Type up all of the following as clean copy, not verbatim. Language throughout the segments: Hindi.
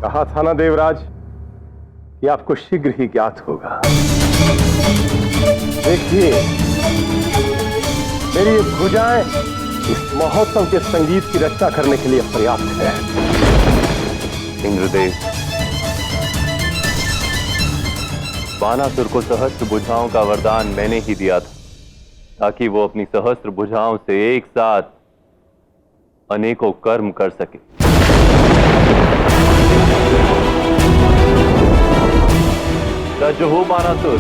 कहा था ना देवराज कि आपको शीघ्र ही ज्ञात होगा। देखिए, मेरी ये भुजाएं इस महोत्सव के संगीत की रचना करने के लिए पर्याप्त है। इंद्रदेव, बानासुर को सहस्त्र भुजाओं का वरदान मैंने ही दिया था, ताकि वो अपनी सहस्त्र भुजाओं से एक साथ अनेकों कर्म कर सके। सज हो बानासुर।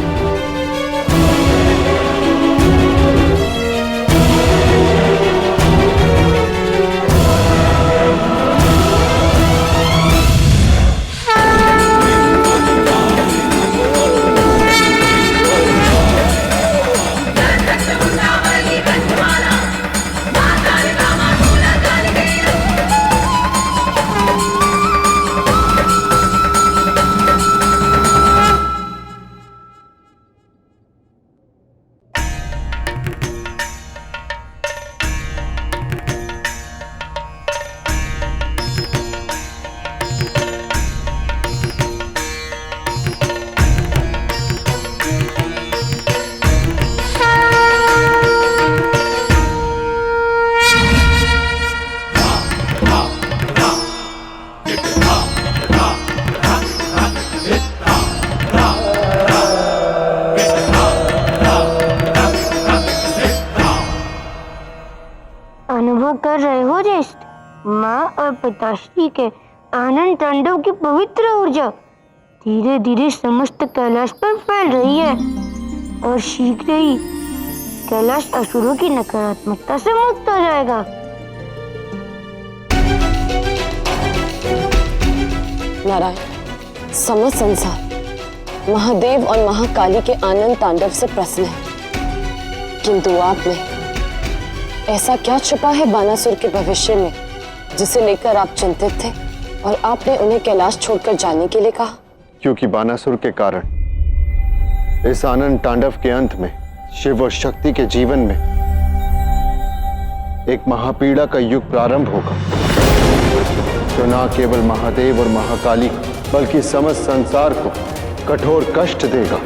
अनुभव कर रहे हो ज्येष्ठ, माँ और पिताश्री के आनंद तांडव की पवित्र ऊर्जा धीरे धीरे समस्त कैलाश पर फैल रही है और शीघ्र ही कैलाश असुरों की नकारात्मकता से मुक्त हो जाएगा। नारायण, समस्त संसार महादेव और महाकाली के आनंद तांडव से प्रसन्न है, किंतु आप में ऐसा क्या छुपा है बानासुर के भविष्य में जिसे लेकर आप चिंतित थे और आपने उन्हें कैलाश छोड़कर जाने के लिए कहा? क्योंकि बानासुर के कारण इस आनंद तांडव के अंत में शिव और शक्ति के जीवन में एक महापीड़ा का युग प्रारंभ होगा, जो न केवल महादेव और महाकाली बल्कि समस्त संसार को कठोर कष्ट देगा।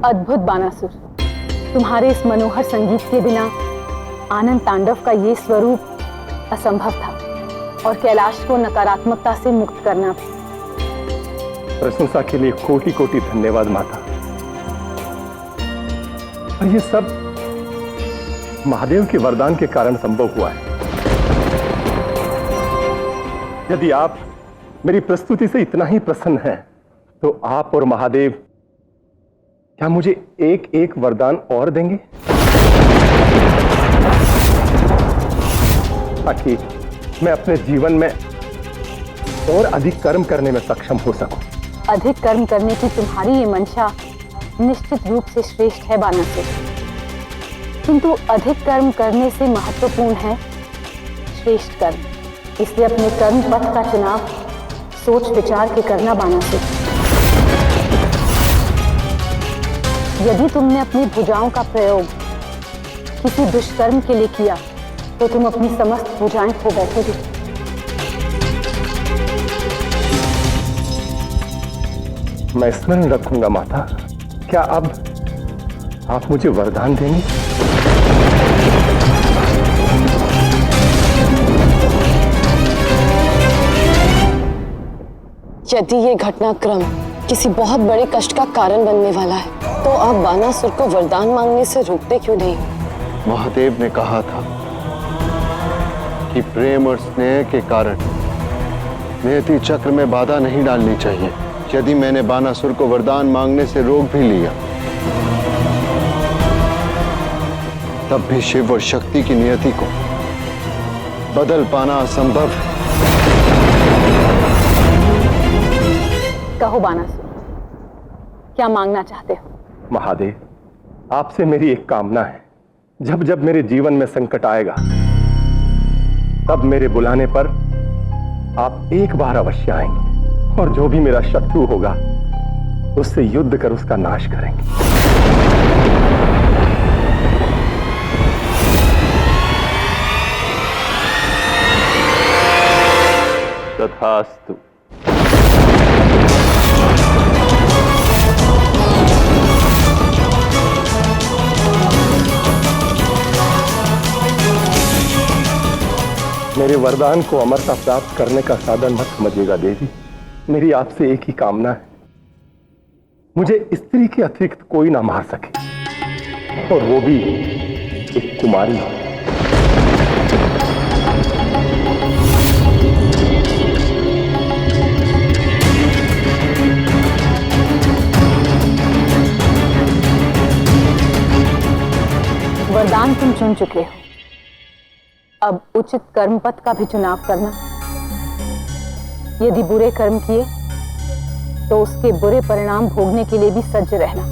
अद्भुत बानासुर, तुम्हारे इस मनोहर संगीत के बिना आनंद तांडव का ये स्वरूप असंभव था और कैलाश को नकारात्मकता से मुक्त करना भी। प्रशंसा के लिए कोटि कोटि धन्यवाद माता। और ये सब महादेव के वरदान के कारण संभव हुआ है। यदि आप मेरी प्रस्तुति से इतना ही प्रसन्न हैं, तो आप और महादेव क्या मुझे एक एक वरदान और देंगे? ताकि मैं अपने जीवन में और अधिक कर्म करने में सक्षम हो सकूं। अधिक कर्म करने की तुम्हारी ये मंशा निश्चित रूप से श्रेष्ठ है बानासुर, किंतु अधिक कर्म करने से महत्वपूर्ण है श्रेष्ठ कर्म। इसलिए अपने कर्म पथ का चुनाव सोच विचार के करना बानासुर। यदि तुमने अपनी भुजाओं का प्रयोग किसी दुष्कर्म के लिए किया तो तुम अपनी समस्त भुजाएं खो बैठोगे। मैं स्मरण रखूंगा माता। क्या अब आप मुझे वरदान देंगे? यदि ये घटनाक्रम किसी बहुत बड़े कष्ट का कारण बनने वाला है तो आप बानासुर को वरदान मांगने से रोकते क्यों नहीं? महादेव ने कहा था कि प्रेम और स्नेह के कारण नियति चक्र में बाधा नहीं डालनी चाहिए। यदि मैंने बानासुर को वरदान मांगने से रोक भी लिया तब भी शिव और शक्ति की नियति को बदल पाना असंभव है। कहो बानासुर, क्या मांगना चाहते हो? महादेव, आपसे मेरी एक कामना है। जब जब मेरे जीवन में संकट आएगा तब मेरे बुलाने पर आप एक बार अवश्य आएंगे और जो भी मेरा शत्रु होगा उससे युद्ध कर उसका नाश करेंगे। तथास्तु। मेरे वरदान को अमरता प्राप्त करने का साधन मत समझिएगा देवी। मेरी आपसे एक ही कामना है, मुझे स्त्री के अतिरिक्त कोई ना मार सके, और वो भी एक कुमारी। वरदान तुम चुन चुके हो, अब उचित कर्म पथ का भी चुनाव करना। यदि बुरे कर्म किए तो उसके बुरे परिणाम भोगने के लिए भी सज्ज रहना।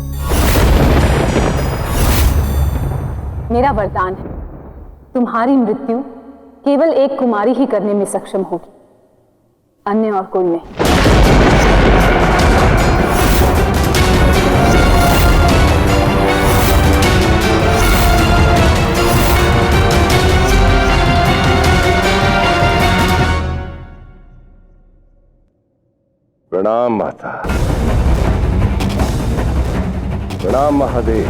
मेरा वरदान है, तुम्हारी मृत्यु केवल एक कुमारी ही करने में सक्षम होगी, अन्य और कोई नहीं। प्रणाम माता। प्रणाम महादेव।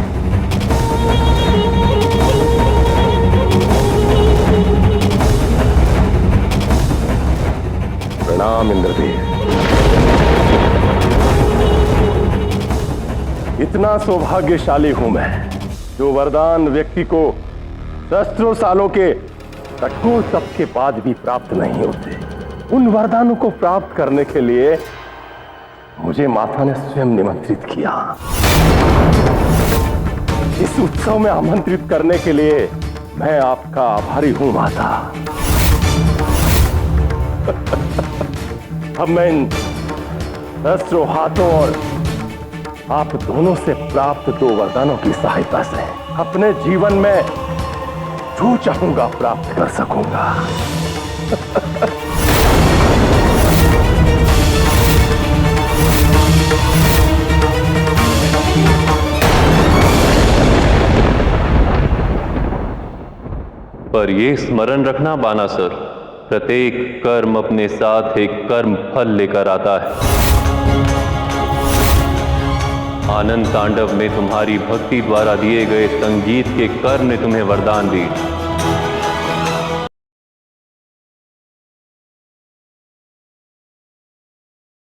प्रणाम इंद्रदेव। इतना सौभाग्यशाली हूं मैं जो वरदान व्यक्ति को सहस्त्रों सालों के कठोर तप के बाद भी प्राप्त नहीं होते। उन वरदानों को प्राप्त करने के लिए मुझे माता ने स्वयं निमंत्रित किया। इस उत्सव में आमंत्रित करने के लिए मैं आपका आभारी हूं माता। अब मैं इन सहस्त्रों हाथों और आप दोनों से प्राप्त दो वरदानों की सहायता से अपने जीवन में जो चाहूंगा प्राप्त कर सकूंगा। पर ये स्मरण रखना बानासुर, प्रत्येक कर्म अपने साथ एक कर्म फल लेकर आता है। आनंद तांडव में तुम्हारी भक्ति द्वारा दिए गए संगीत के कर ने तुम्हें वरदान दी।